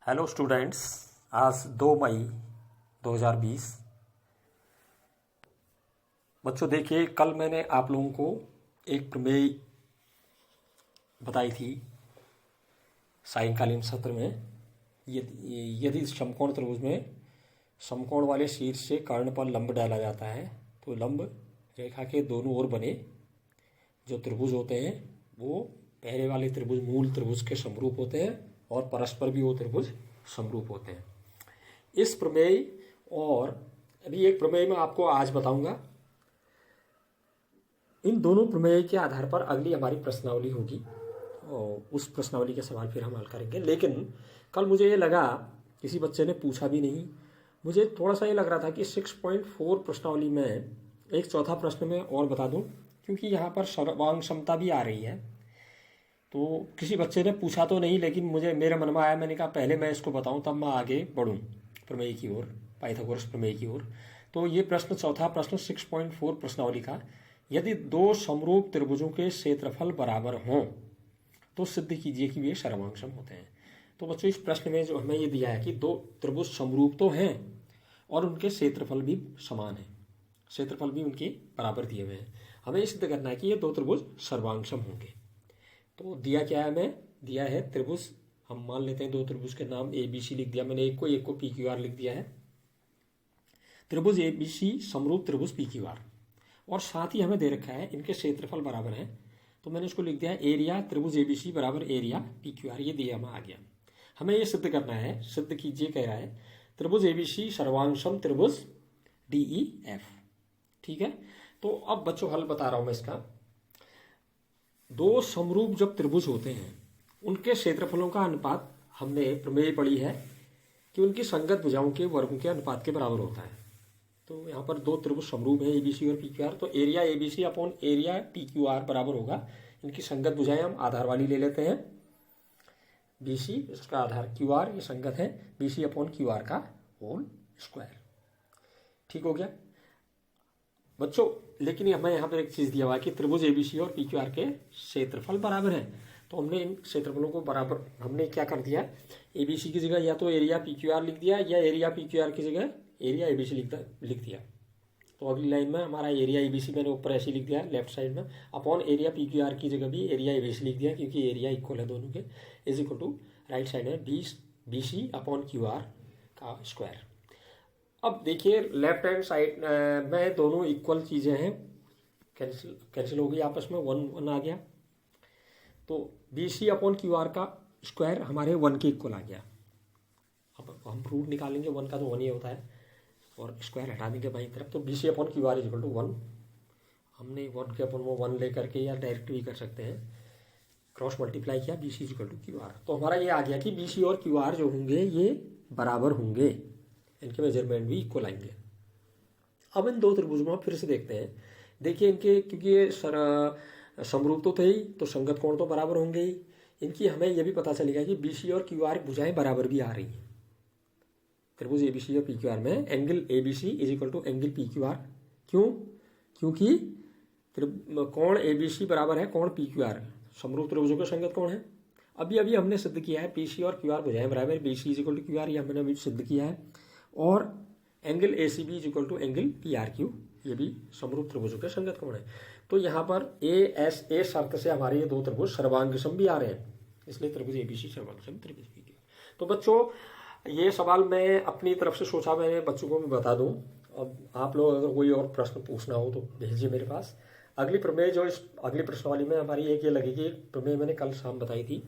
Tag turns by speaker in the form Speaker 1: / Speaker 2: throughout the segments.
Speaker 1: Hello students, आज 2 मई 2020। बच्चों देखिए, कल मैंने आप लोगों को एक प्रमेय बताई थी सायंकालीन सत्र में। यदि समकोण त्रिभुज में समकोण वाले शीर्ष से कर्ण पर लंब डाला जाता है तो लंब रेखा के दोनों ओर बने जो त्रिभुज होते हैं वो पहले वाले त्रिभुज मूल त्रिभुज के समरूप होते हैं और परस्पर भी वो त्रिभुज समरूप होते हैं। इस प्रमेय और अभी एक प्रमेय मैं आपको आज बताऊंगा। इन दोनों प्रमेय के आधार पर अगली हमारी प्रश्नावली होगी और उस प्रश्नावली के सवाल फिर हम हल करेंगे। लेकिन कल मुझे ये लगा, किसी बच्चे ने पूछा भी नहीं, मुझे थोड़ा सा ये लग रहा था कि 6.4 प्रश्नावली में एक चौथा प्रश्न में और बता दूं, क्योंकि यहाँ पर सर्वांग समता भी आ रही है। तो किसी बच्चे ने पूछा तो नहीं, लेकिन मेरे मन में आया, मैंने कहा पहले मैं इसको बताऊं तब मैं आगे बढ़ूं प्रमेय की ओर, पाइथागोरस प्रमेय की ओर। तो ये प्रश्न, चौथा प्रश्न 6.4 प्रश्नावली का, यदि दो समरूप त्रिभुजों के क्षेत्रफल बराबर हों तो सिद्ध कीजिए कि वे सर्वांग सम होते हैं। तो बच्चों इस प्रश्न में जो हमें ये दिया है कि दो त्रिभुज समरूप तो हैं और उनके क्षेत्रफल भी समान है, क्षेत्रफल भी उनके बराबर दिए हुए हैं। हमें सिद्ध करना है कि ये दो त्रिभुज सर्वांग सम होंगे। तो दिया क्या है, हमें दिया है त्रिभुज, हम मान लेते हैं दो त्रिभुज के नाम ABC लिख दिया मैंने, एक को PQR लिख दिया है। त्रिभुज ABC समरूप त्रिभुज PQR, और साथ ही हमें दे रखा है इनके क्षेत्रफल बराबर हैं, तो मैंने इसको लिख दिया है एरिया त्रिभुज ABC बराबर एरिया PQR। ये दिया हमें आ गया। हमें ये सिद्ध करना है, सिद्ध कीजिए कह रहा है, त्रिभुज ABC सर्वांगसम त्रिभुज DEF। ठीक है, तो अब बच्चों हल बता रहा हूं मैं इसका। दो समरूप जब त्रिभुज होते हैं उनके क्षेत्रफलों का अनुपात, हमने प्रमेय पढ़ी है कि उनकी संगत भुजाओं के वर्गों के अनुपात के बराबर होता है। तो यहाँ पर दो त्रिभुज समरूप है ABC और PQR, तो area ABC upon area PQR बराबर होगा, इनकी संगत भुजाएं हम आधार वाली ले लेते हैं, BC इसका आधार QR, ये संगत है BC अपॉन QR का होल स्क्वायर। ठीक हो गया बच्चों। लेकिन हमें यहाँ पर एक चीज दिया हुआ है कि त्रिभुज ABC और PQR के क्षेत्रफल बराबर हैं, तो हमने इन क्षेत्रफलों को बराबर, हमने क्या कर दिया, ABC की जगह या तो एरिया PQR लिख दिया या एरिया PQR की जगह एरिया ABC लिख दिया। तो अगली लाइन में हमारा एरिया ABC मैंने ऊपर ऐसे लिख दिया लेफ्ट साइड में, अपॉन एरिया PQR की जगह भी एरिया ABC लिख दिया, क्योंकि एरिया इक्वल है दोनों के, is equal to right side में BC अपॉन QR का स्क्वायर। अब देखिए लेफ्ट हैंड साइड में दोनों इक्वल चीजें हैं, कैंसिल हो गई आपस में, 1 आ गया। तो BC अपॉन QR का स्क्वायर हमारे 1 के इक्वल आ गया। अब हम रूट निकालेंगे 1 का, तो 1 ही होता है, और स्क्वायर हटा देंगे बाई तरफ, तो BC upon QR is equal to 1। हमने 1 के अपॉन वो 1 लेकर के या डायरेक्ट भी कर सकते हैं, क्रॉस मल्टीप्लाई किया, BC is equal to QR। तो हमारा ये आ गया कि BC और QR जो होंगे ये बराबर होंगे, इनके मेजरमेंट भी इक्वल आएंगे। अब इन दो त्रिभुजों में फिर से देखते हैं। देखिए इनके, क्योंकि ये समरूप तो थे ही, तो संगत कोण तो बराबर होंगे ही। इनकी हमें यह भी पता चलेगा कि BC और QR भुजाएं बराबर भी आ रही हैं। त्रिभुज ABC और PQR में angle ABC is equal to angle PQR। क्यों? क्योंकि कोण ABC बराबर है कोण PQR, समरूप त्रिभुजों का संगत कोण है। अभी हमने सिद्ध किया है PC और QR भुजाएं बराबर, BC is equal to QR, ये हमने अभी सिद्ध किया है। और angle ACB is equal to angle PRQ, ये भी समरूप त्रिभुजों के संगत कोण है। तो यहाँ पर A शर्त से हमारे ये दो त्रिभुज सर्वांगसम भी आ रहे हैं, इसलिए त्रिभुज ABC सर्वांगसम त्रिभुज PQR। तो बच्चों ये सवाल मैं अपनी तरफ से सोचा, मैंने बच्चों को मैं बता दूं। अब आप लोग अगर कोई और प्रश्न पूछना हो तो भेजिए मेरे पास। अगली प्रमेय जो इस अगली प्रश्नावली में हमारी एक ये लगेगी, प्रमेय मैंने कल शाम बताई थी,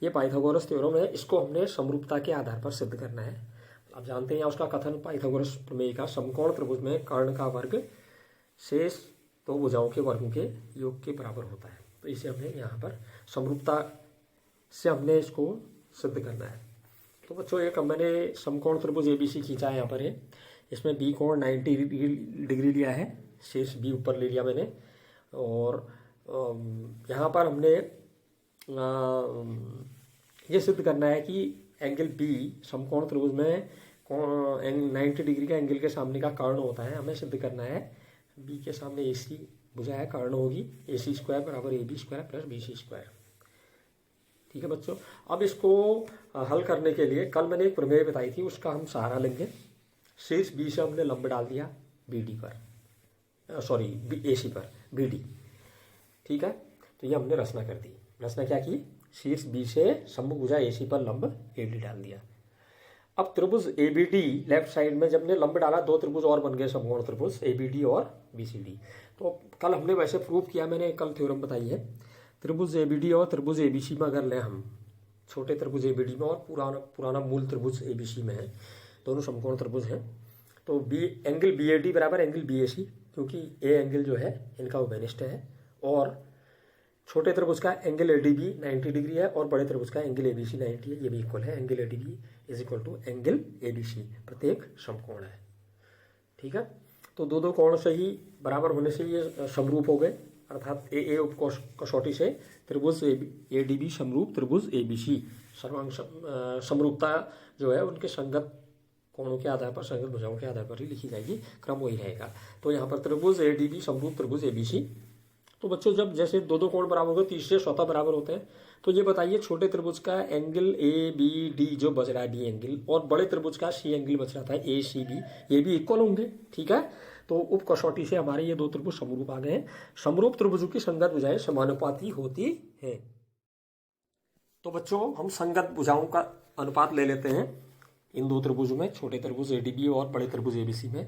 Speaker 1: ये पाइथागोरस थ्योरम है, इसको हमने समरूपता के आधार पर सिद्ध करना है। आप जानते हैं उसका कथन पाइथागोरस प्रमेय का, समकोण त्रिभुज में कर्ण का वर्ग शेष दो भुजाओं के वर्गों के योग के बराबर होता है। तो इसे हमने यहाँ पर समरूपता से हमने इसको सिद्ध करना है। तो बच्चों एक मैंने समकोण त्रिभुज ABC खींचा है यहाँ पर है, इसमें B कोण 90 डिग्री लिया है, शेष B ऊपर ले लिया मैंने, और यहाँ पर हमने ये सिद्ध करना है कि एंगल B समकोण त्रिभुज में 90 डिग्री का एंगल के सामने का कर्ण होता है। हमें सिद्ध करना है B के सामने AC भुजा है, कर्ण होगी AC स्क्वायर बराबर AB square plus BC square. ठीक है बच्चों। अब इसको हल करने के लिए कल मैंने एक प्रमेय बताई थी, उसका हम सहारा लेंगे। शीर्ष बी से हमने लंब डाल दिया बी डी पर, सॉरी ए सी पर बी डी, ठीक है। तो ये हमने रचना कर दी। रचना क्या की, शीर्ष बी से समभुजा ए सी पर लंब ए डी डाल दिया। अब त्रिभुज A B D left side में जब हमने लंब डाला, दो त्रिभुज और बन गए समकोण त्रिभुज ए बी डी और बी सी डी। तो कल हमने वैसे प्रूव किया, मैंने कल थ्योरम बताई है। त्रिभुज ए बी डी और त्रिभुज ए बी सी में अगर लें हम, छोटे त्रिभुज ए बी डी में और पुराना मूल त्रिभुज ए बी सी में है, दोनों समकोण त्रिभुज हैं। तो B angle B A D बराबर एंगल बी ए सी, क्योंकि ए एंगल जो है इनका उभयनिष्ठ है, और छोटे त्रिभुज का angle A D B 90 degree है और बड़े त्रिभुज का एंगल ए बी सी 90 है, ये भी इक्वल है। Angle A D B is equal to angle A B C, प्रत्येक समकोण है, ठीक है। तो दो दो कोण से ही बराबर होने से ये समरूप हो गए, अर्थात ए उप कसौटी से त्रिभुज ए डी बी समरूप त्रिभुज ए बी सी। सर्वांग समरूपता जो है उनके संगत कोणों के आधार पर, संगत भुजाओं के आधार पर ही लिखी जाएगी, क्रम वही रहेगा। तो यहाँ पर त्रिभुज ए डी बी समरूप त्रिभुज ए बी सी। तो बच्चों जब जैसे दो दो कोण बराबर हो गए, तीसरे स्वतः बराबर होते हैं। तो ये बताइए छोटे त्रिभुज का एंगल ए बी डी जो बच रहा है बी एंगल, और बड़े त्रिभुज का सी एंगल बच रहा था ए सी बी, ये भी इक्वल होंगे, ठीक है। तो उप कसौटी से हमारे ये दो त्रिभुज समरूप आ गए हैं। समरूप त्रिभुजों की संगत भुजाएं समानुपाती होती है। तो बच्चों हम संगत भुजाओं का अनुपात ले लेते हैं इन दो त्रिभुजों में, छोटे त्रिभुज ए डी बी और बड़े त्रिभुज ए बी सी में।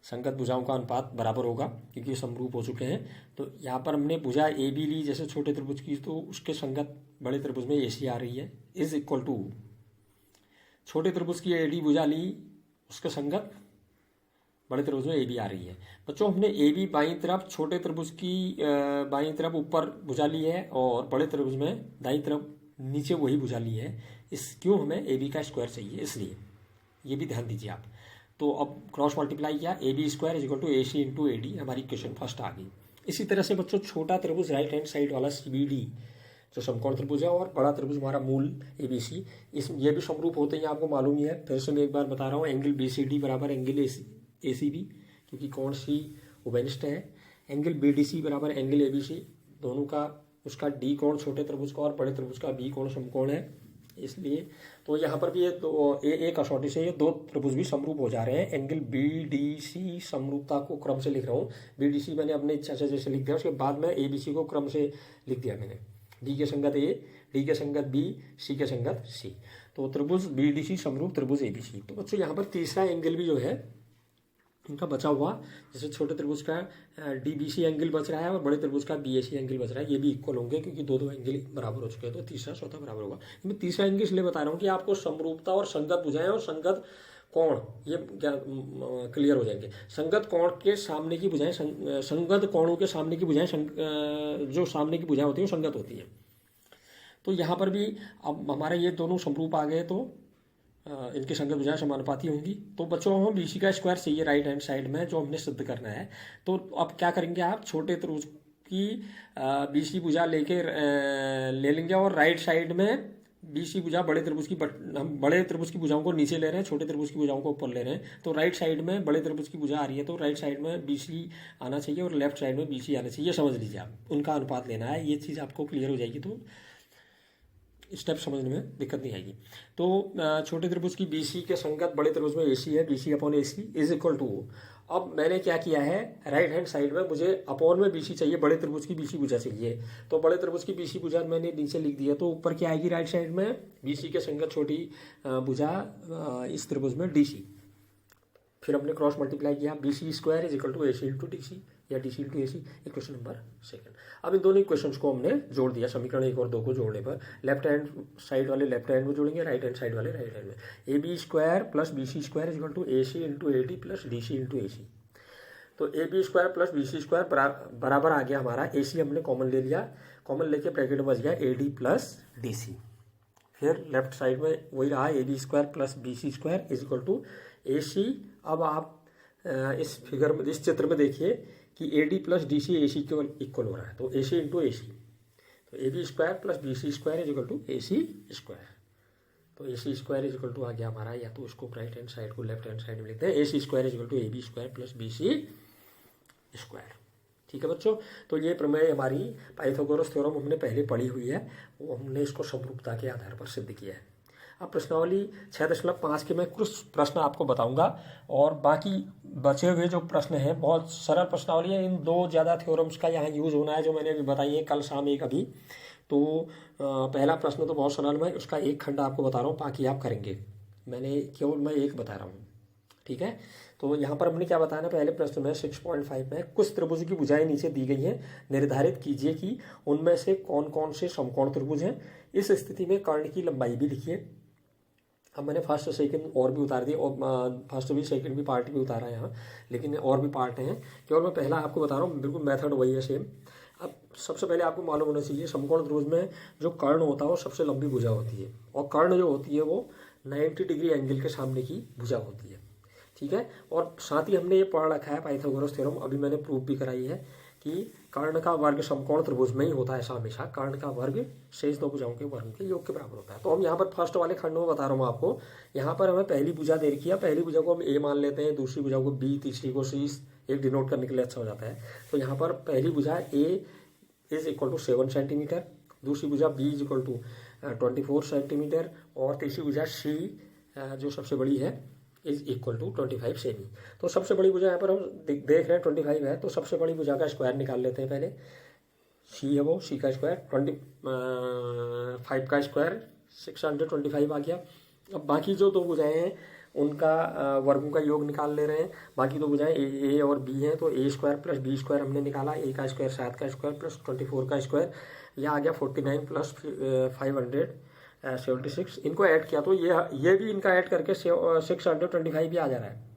Speaker 1: संगत भुजाओं का अनुपात बराबर होगा क्योंकि समरूप हो चुके हैं। तो यहाँ पर हमने भुजा ए बी ली जैसे छोटे त्रिभुज की, तो उसके संगत बड़े त्रिभुज में ए सी आ रही है, इज इक्वल टू छोटे त्रिभुज की ए डी भुजा ली, उसके संगत बड़े त्रिभुज में ए बी आ रही है। बच्चों हमने ए बी बाईं तरफ, छोटे त्रिभुज की बाईं तरफ ऊपर भुजा ली है, और बड़े त्रिभुज में दाईं तरफ नीचे वही भुजा ली है। इस क्यों हमें ए बी का स्क्वायर चाहिए, इसलिए ये भी ध्यान दीजिए आप। तो अब क्रॉस मल्टीप्लाई किया, A B square is equal to A C into A D, हमारी इक्वेशन फर्स्ट आ गई। इसी तरह से बच्चों छोटा त्रिभुज राइट हैंड साइड वाला सी बी डी जो समकोण त्रिभुज है, और बड़ा त्रिभुज हमारा मूल ए बी सी, इस ये भी समरूप होते हैं, आपको मालूम ही है। फिर से मैं एक बार बता रहा हूँ, एंगल बी सी डी बराबर एंगल ए सी बी, क्योंकि कोण सी उभयनिष्ठ है। एंगल बी डी सी बराबर एंगल ए बी सी, दोनों का उसका डी कोण छोटे त्रिभुज का और बड़े त्रिभुज का बी कोण समकोण है, इसलिए तो यहाँ पर भी ये तो ए कसौटी से ये दो त्रिभुज भी समरूप हो जा रहे हैं। एंगल बी डी सी समरूपता को क्रम से लिख रहा हूँ, बी डी सी मैंने अपने इच्छा से जैसे लिख दिया, उसके बाद में ए बी सी को क्रम से लिख दिया मैंने, डी के संगत ए, डी के संगत बी, सी के संगत सी। तो त्रिभुज बी डी सी समरूप त्रिभुज ए बी सी। तो बच्चों यहाँ पर तीसरा एंगल भी जो है इनका बचा हुआ, जैसे छोटे त्रिभुज का डी बी सी एंगल बच रहा है और बड़े त्रिभुज का बी ए सी एंगल बच रहा है, ये भी इक्वल होंगे क्योंकि दो दो एंगल बराबर हो चुके हैं। तो तीसरा चौथा बराबर होगा। मैं तीसरा एंगल इसलिए बता रहा हूँ कि आपको समरूपता और संगत भुजाएं और संगत कोण ये क्लियर हो जाएंगे। संगत कोण के सामने की भुजाएं, संगत कोणों के सामने की भुजाएं, जो सामने की भुजाएं होती हैं वो संगत होती हैं। तो यहाँ पर भी अब हमारे ये दोनों समरूप आ गए, तो इनकी संगत भुजाएं समानुपाती होंगी। तो बच्चों हमें बी सी का स्क्वायर चाहिए राइट हैंड साइड में, जो हमने सिद्ध करना है। तो अब क्या करेंगे आप, छोटे त्रिभुज की बी सी भुजा लेके ले लेंगे, और राइट साइड में बी सी भुजा बड़े त्रिभुज की, हम बड़े त्रिभुज की भुजाओं को नीचे ले रहे हैं, छोटे त्रिभुज की भुजाओं को ऊपर ले रहे हैं। तो राइट साइड में बड़े त्रिभुज की भुजा आ रही है, तो राइट साइड में बी सी आना चाहिए और लेफ्ट साइड में बी सी आना चाहिए। समझ लीजिए आप, उनका अनुपात लेना है, ये चीज़ आपको क्लियर हो जाएगी, तो स्टेप समझने में दिक्कत नहीं आएगी। तो छोटे त्रिभुज की बी सी के संगत बड़े त्रिभुज में ए सी है, B C upon A C is equal to, अब मैंने क्या किया है, राइट हैंड साइड में मुझे अपॉन में बी सी चाहिए, बड़े त्रिभुज की बी सी भुजा चाहिए। तो बड़े त्रिभुज की बी सी भुजा मैंने नीचे लिख दिया, तो ऊपर क्या आएगी राइट साइड में, बी सी के संगत छोटी भुजा इस त्रिभुज में डी सी। फिर हमने क्रॉस मल्टीप्लाई किया, B C square is equal to A C into D C, या D C into A C, equation number second. अब इन दोनों इक्वेशंस को हमने जोड़ दिया, समीकरण 1 और 2 को जोड़ने पर लेफ्ट हैंड साइड वाले लेफ्ट हैंड में जोड़ेंगे, राइट हैंड साइड वाले राइट हैंड में। A B square plus B C square is equal to A C into A D plus D C into A C. तो A B square plus B C square बराबर आ गया हमारा, ए सी हमने common ले लिया, common लेके ब्रैकेट में बच गया A D plus D C. फिर लेफ्ट साइड में वही रहा, A B square plus B C square is equal to A C. अब आप इस फिगर में, इस चित्र में देखिए कि A D plus D C A C के इक्वल हो रहा है, तो A C into A C. तो A B square plus B C square is equal to A C square. तो A C square is equal to आ गया हमारा, या तो उसको राइट हैंड साइड को लेफ्ट हैंड साइड में लिखते हैं, A C square is equal to A B square plus B C square. ठीक है बच्चों, तो ये प्रमेय हमारी पाइथागोरस थ्योरम हमने पहले पढ़ी हुई है, वो हमने इसको समरूपता के आधार पर सिद्ध किया है। अब प्रश्नावली 6.5 के मैं कुछ प्रश्न आपको बताऊंगा और बाकी बचे हुए जो प्रश्न हैं बहुत सरल प्रश्नावली है। इन दो ज़्यादा थ्योरम्स का यहाँ यूज होना है जो मैंने अभी बताई है कल शाम एक अभी। तो पहला प्रश्न तो बहुत सरल, मैं उसका एक खंड आपको बता रहा हूँ, बाकी आप करेंगे, मैंने केवल मैं एक बता रहा हूँ। ठीक है, तो यहाँ पर हमने क्या बताया, पहले प्रश्न में 6.5 में कुछ त्रिभुज की भुजाएं नीचे दी गई हैं, निर्धारित कीजिए कि उनमें से कौन कौन से समकोण त्रिभुज हैं। इस स्थिति में कर्ण की लंबाई भी लिखिए। अब मैंने फर्स्ट सेकंड और भी उतार दिए और फर्स्ट भी सेकंड भी पार्ट भी उतारा है यहाँ, लेकिन और भी पार्ट हैं, केवल मैं पहला आपको बता रहा हूँ, बिल्कुल मेथड वही है सेम। अब सबसे पहले आपको मालूम होना चाहिए समकोण त्रिभुज में जो कर्ण होता है वो सबसे लंबी भुजा होती है, और कर्ण जो होती है वो 90 डिग्री एंगल के सामने की भुजा होती है। ठीक है, और साथ ही हमने ये पढ़ रखा है पाइथागोरस थ्योरम, अभी मैंने प्रूफ भी कराई है कि कर्ण का वर्ग समकोण त्रिभुज में ही होता है ऐसा हमेशा। कर्ण का वर्ग शेष दो भुजाओं के वर्ग के योग के बराबर होता है। तो हम यहाँ पर फर्स्ट वाले खंड में बता रहा हूँ आपको, यहाँ पर हमें पहली भुजा दे रखी है, पहली भुजा को हम ए मान लेते हैं, दूसरी भुजा को बी, तीसरी को सी, एक डिनोट करने के लिए अच्छा हो जाता है। तो यहाँ पर पहली भुजा A is equal to 7 centimetre, दूसरी भुजा B is equal to 24 centimetre, और तीसरी भुजा सी जो सबसे बड़ी है इज इक्वल टू 25 सेमी। तो सबसे बड़ी भुजा यहाँ पर हम देख रहे हैं 25 है, तो सबसे बड़ी भुजा का स्क्वायर निकाल लेते हैं पहले। सी है वो, सी का स्क्वायर 25 का स्क्वायर 625 आ गया। अब बाकी जो दो भुजाएं हैं उनका वर्गों का योग निकाल ले रहे हैं। बाकी दो भुजाएं ए और बी हैं, तो ए स्क्वायर प्लस बी स्क्वायर हमने निकाला, ए का स्क्वायर 7 का स्क्वायर प्लस 24 का स्क्वायर, यह आ गया 49 प्लस 576। इनको ऐड किया तो ये भी इनका ऐड करके 625 भी आ जा रहा है।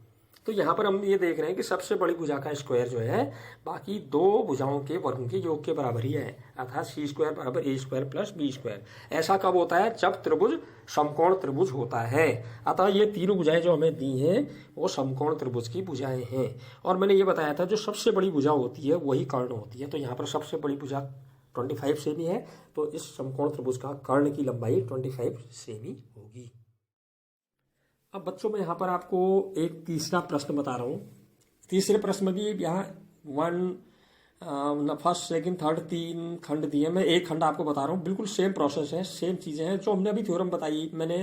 Speaker 1: तो यहाँ पर हम ये देख रहे हैं कि सबसे बड़ी भुजा का स्क्वायर जो है बाकी दो भुजाओं के वर्गों के योग के बराबर ही है, अर्थात सी स्क्वायर बराबर ए स्क्वायर प्लस बी स्क्वायर। ऐसा कब होता है, जब त्रिभुज समकोण त्रिभुज होता है। अतः ये तीनों भुजाएं जो हमें दी हैं वो समकोण त्रिभुज की भुजाएं हैं। और मैंने ये बताया था जो सबसे बड़ी भुजा होती है वही कर्ण होती है। तो यहाँ पर सबसे बड़ी भुजा 25 सेमी है, तो इस समकोण त्रिभुज का कर्ण की लंबाई 25 सेमी होगी। अब बच्चों मैं यहाँ पर आपको एक तीसरा प्रश्न बता रहा हूँ। तीसरे प्रश्न में भी यहाँ फर्स्ट सेकंड थर्ड 3 खंड दिए, मैं एक खंड आपको बता रहा हूँ। बिल्कुल सेम प्रोसेस है, सेम चीज़ें हैं जो हमने अभी थ्योरम बताई, मैंने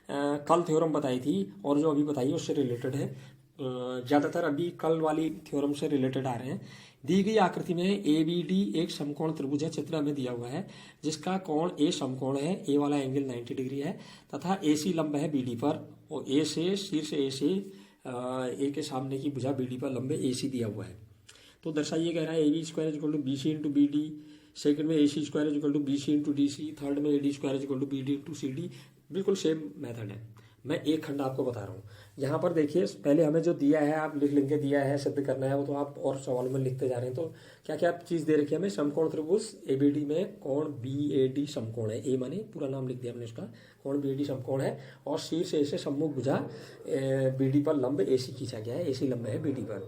Speaker 1: कल थ्योरम बताई थी और जो अभी बताई उससे रिलेटेड है। ज़्यादातर अभी कल वाली थ्योरम से रिलेटेड आ रहे हैं। दी गई आकृति में ए बी डी एक समकोण त्रिभुज है, चित्र में दिया हुआ है, जिसका कोण ए समकोण है, ए वाला एंगल 90 डिग्री है तथा ए सी लंब है बी डी पर, और ए से शीर्ष ए से ए के सामने की भुजा बी डी पर लंबे ए सी दिया हुआ है। तो दर्शाइए, कह रहा है A B square equal to B C into B D, second में A C square equal to B C into D C, third में A D square equal to B D into C D. बिल्कुल same method है, मैं एक खंड आपको बता रहा हूँ। यहाँ पर देखिए पहले हमें जो दिया है आप लिख लेंगे, दिया है सिद्ध करना है वो तो आप और सवाल में लिखते जा रहे हैं। तो क्या क्या चीज़ दे रखी है हमें, समकोण त्रिभुज एबीडी में कोण बीएडी समकोण है, ए माने पूरा नाम लिख दिया हमने इसका, कोण बीएडी समकोण है, और शीर्ष ए से सम्मुख भुजा बीडी पर लंब एसी खींचा गया है, एसी लंब है बीडी पर।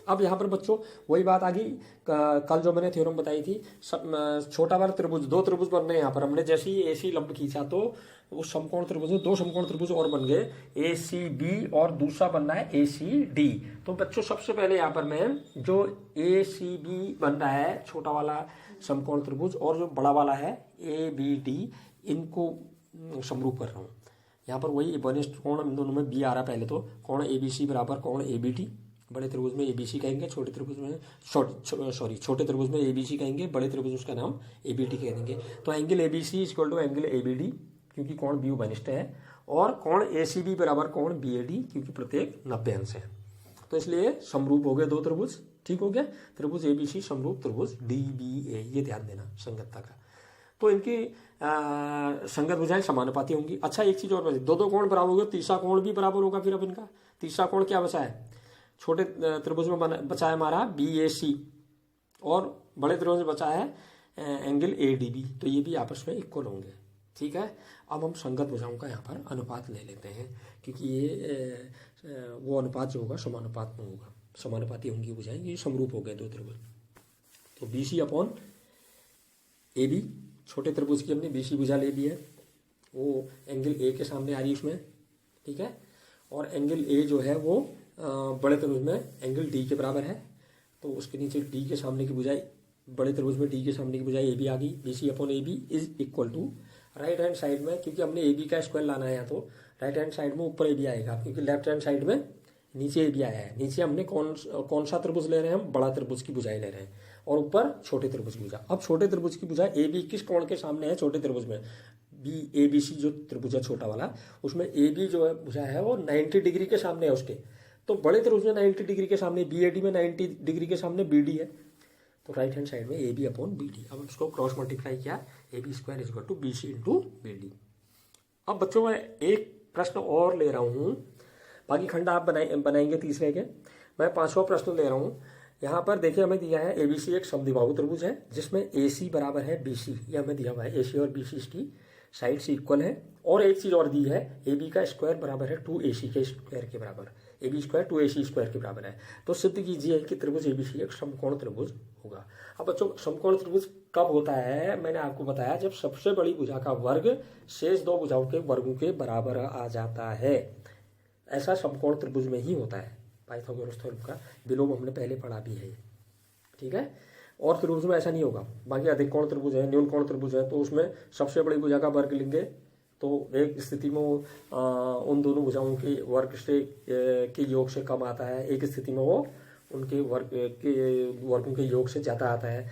Speaker 1: अब यहाँ पर बच्चों वही बात आ गई कल जो मैंने थ्योरम बताई थी, छोटा वाला त्रिभुज, दो त्रिभुज बन रहे हैं यहाँ पर, हमने जैसे ही एसी लंब खींचा तो उस समकोण त्रिभुज में दो समकोण त्रिभुज और बन गए, ए सी बी और दूसरा बनना है ए सी डी। तो बच्चों सबसे पहले यहाँ पर मैं जो ए सी बी बन रहा है छोटा वाला समकोण त्रिभुज और जो बड़ा वाला है ए बी डी, इनको समरूप कर रहा हूँ। यहाँ पर वही वनिष्ठ कोण इन दोनों में बी आ रहा है पहले, तो कोण ए बी सी बराबर कोण ए बी डी, बड़े त्रिभुज में एबीसी कहेंगे, छोटे त्रिभुज में छोटे त्रिभुज में एबीसी कहेंगे, बड़े त्रिभुज उसका नाम एबीडी कह देंगे। तो angle ABC is equal to angle ABD क्योंकि कोण बी वनिष्ठ है, और कोण एसीबी बराबर कोण बीएडी क्योंकि प्रत्येक 90 अंश है। तो इसलिए समरूप हो गए दो त्रिभुज, ठीक हो गया, त्रिभुज एबीसी समरूप त्रिभुज डीबीए, ये ध्यान देना संगतता का। तो इनकी संगत भुजाएं समानुपाती होंगी। अच्छा एक चीज और बची, दो कोण बराबर होगा, तीसरा कोण भी बराबर होगा। फिर अब इनका तीसरा कोण क्या बचा है, छोटे त्रिभुज में बचा है हमारा बी ए सी, और बड़े त्रिभुज में बचा है एंगल ए डी बी, तो ये भी आपस में इक्वल होंगे। ठीक है, अब हम संगत भुजाओं का यहाँ पर अनुपात ले लेते हैं, क्योंकि ये वो अनुपात जो होगा समानुपात में होगा, समानुपाती होंगी भुजाएं, ये समरूप हो गए दो त्रिभुज। तो B C upon A B, छोटे त्रिभुज की हमने बी सी भुजा ले ली है, वो एंगल ए के सामने आ रही है उसमें, ठीक है, और एंगल ए जो है वो बड़े त्रिभुज में एंगल डी के बराबर है। तो उसके नीचे डी के सामने की भुजाएं, बड़े त्रिभुज में डी के सामने की भुजाएं ए बी आ गई। B C upon A B is equal to right hand side में, क्योंकि हमने ए बी का स्क्वायर लाना है तो राइट हैंड साइड में ऊपर ए बी आएगा, क्योंकि लेफ्ट हैंड साइड में नीचे ए बी आया है। नीचे हमने कौन सा त्रिभुज ले रहे हैं, हम बड़ा त्रिभुज की भुजाएं ले रहे हैं, और ऊपर छोटे त्रिभुज की भुजा। अब छोटे त्रिभुज की भुजा ए बी किस कोण के सामने है, छोटे त्रिभुज में बी ए बी सी जो त्रिभुज है छोटा वाला, उसमें ए बी जो है भुजा है वो 90 डिग्री के सामने है उसके। तो बड़े त्रिभुज में 90 डिग्री के सामने बी ए डी में 90 डिग्री के सामने बी डी है, तो राइट हैंड साइड में A B upon B D. अब इसको क्रॉस मल्टीप्लाई किया, A B square is equal to B C into B D. अब बच्चों मैं एक प्रश्न और ले रहा हूँ, बाकी खंड आप बनाएंगे तीसरे के। मैं 5वां प्रश्न ले रहा हूँ। यहाँ पर देखिए हमें दिया है एबीसी एक समद्विबाहु त्रिभुज है जिसमें एसी बराबर है बीसी, ये हमें दिया हुआ है। एसी और बीसी इसकी साइड से इक्वल है, और एक चीज और दी है, ए बी का स्क्वायर बराबर है 2AC के स्क्वायर के बराबर, ए बी स्क्वायर 2AC स्क्वायर के बराबर है। तो सिद्ध कीजिए कि त्रिभुज एबीसी एक समकोण त्रिभुज होगा। अब बच्चों समकोण त्रिभुज कब होता है, मैंने आपको बताया जब सबसे बड़ी भुजा का वर्ग शेष दो भुजाओं के वर्गों के बराबर आ जाता है। ऐसा समकोण त्रिभुज में ही होता है। पाइथागोरस थ्योरम का विलोम हमने पहले पढ़ा भी है, ठीक है। और त्रिभुज में ऐसा नहीं होगा। बाकी अधिक कोण त्रिभुज है, न्यून कोण त्रिभुज है, तो उसमें सबसे बड़ी भुजा का वर्ग लेंगे तो एक स्थिति में उन दोनों भुजाओं के वर्ग से के योग से कम आता है, एक स्थिति में वो उनके वर्गों के योग से ज्यादा आता है।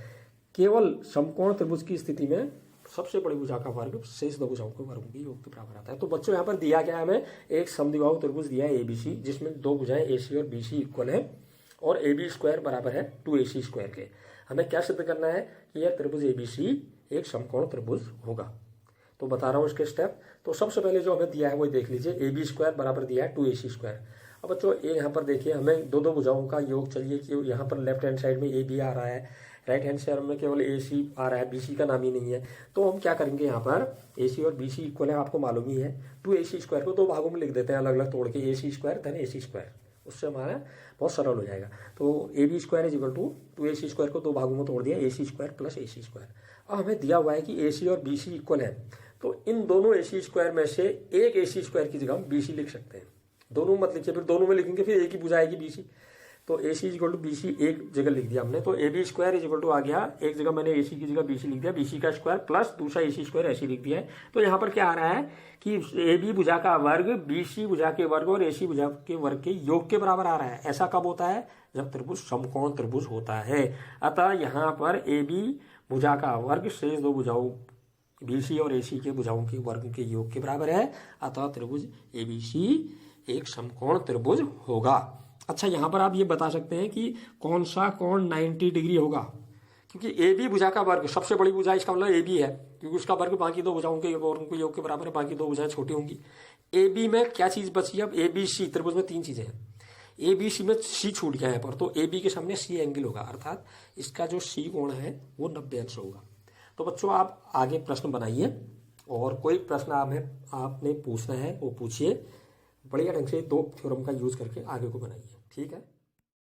Speaker 1: केवल समकोण त्रिभुज की स्थिति में सबसे बड़ी भुजा का वर्ग शेष दो भुजाओं के वर्गों के योग के बराबर आता है। तो बच्चों यहाँ पर दिया गया हमें एक समद्विबाहु त्रिभुज दिया है एबीसी, जिसमें दो भुजाएं एसी और बीसी इक्वल है, और ए बी स्क्वायर बराबर है 2AC स्क्वायर के। हमें क्या सिद्ध करना है कि यह त्रिभुज एबीसी एक समकोण त्रिभुज होगा। तो बता रहा हूँ इसके स्टेप। तो सबसे पहले जो हमें दिया है वो देख लीजिए, ए बी स्क्वायर बराबर दिया है 2AC स्क्वायर। अब बच्चों यहाँ पर देखिए हमें दो दो भुजाओं का योग चाहिए कि यहाँ पर लेफ्ट हैंड साइड में ए बी आ रहा है, राइट हैंड साइड में केवल AC आ रहा है, BC का नाम ही नहीं है। तो हम क्या करेंगे, यहाँ पर AC और BC इक्वल है, आपको मालूम ही है। 2AC स्क्वायर को दो भागों में लिख देते हैं अलग अलग तोड़ के, AC स्क्वायर धन AC स्क्वायर, उससे हमारा बहुत सरल हो जाएगा। तो A B square is equal to 2AC square को दो भागों में तोड़ दिया, AC square plus AC square. अब हमें दिया हुआ है कि AC और BC इक्वल है, तो इन दोनों AC स्क्वायर में से एक AC स्क्वायर की जगह हम BC लिख सकते हैं। दोनों मत लिखिए, फिर दोनों में लिखेंगे फिर एक ही भुजा आएगी BC। तो AC is equal to BC एक जगह लिख दिया हमने, तो A B square is equal to आ गया, एक जगह मैंने AC की जगह BC लिख दिया, BC का स्क्वायर प्लस दूसरा AC स्क्वायर ऐसे लिख दिया है। तो यहाँ पर क्या आ रहा है कि AB भुजा का वर्ग BC भुजा के वर्ग और AC भुजा के वर्ग के योग के बराबर आ रहा है। ऐसा कब होता है, जब त्रिभुज समकोण त्रिभुज होता है। अतः यहाँ पर AB भुजा का वर्ग शेष दो भुजाओं BC और AC के भुजाओं के वर्ग के योग के बराबर है, अतः त्रिभुज ABC एक समकोण त्रिभुज होगा। अच्छा, यहाँ पर आप ये बता सकते हैं कि कौन सा कोण 90 डिग्री होगा, क्योंकि ए बी भुजा का वर्ग सबसे बड़ी भुजा, इसका मतलब ए बी है, क्योंकि उसका वर्ग बाकी दो भुजाओं के वर्ग योग के बराबर है, बाकी दो भुजाएं छोटी होंगी। ए बी में क्या चीज बची, अब ए बी सी त्रिभुज में तीन चीजें हैं, ए बी सी में सी छूट गया है पर, तो ए बी के सामने सी एंगल होगा, अर्थात इसका जो सी कोण है वो 90 अंश होगा। तो बच्चों आप आगे प्रश्न बनाइए, और कोई प्रश्न आपने पूछना है वो पूछिए, बढ़िया ढंग से दो थ्योरम का यूज करके आगे को बनाइए, ठीक है।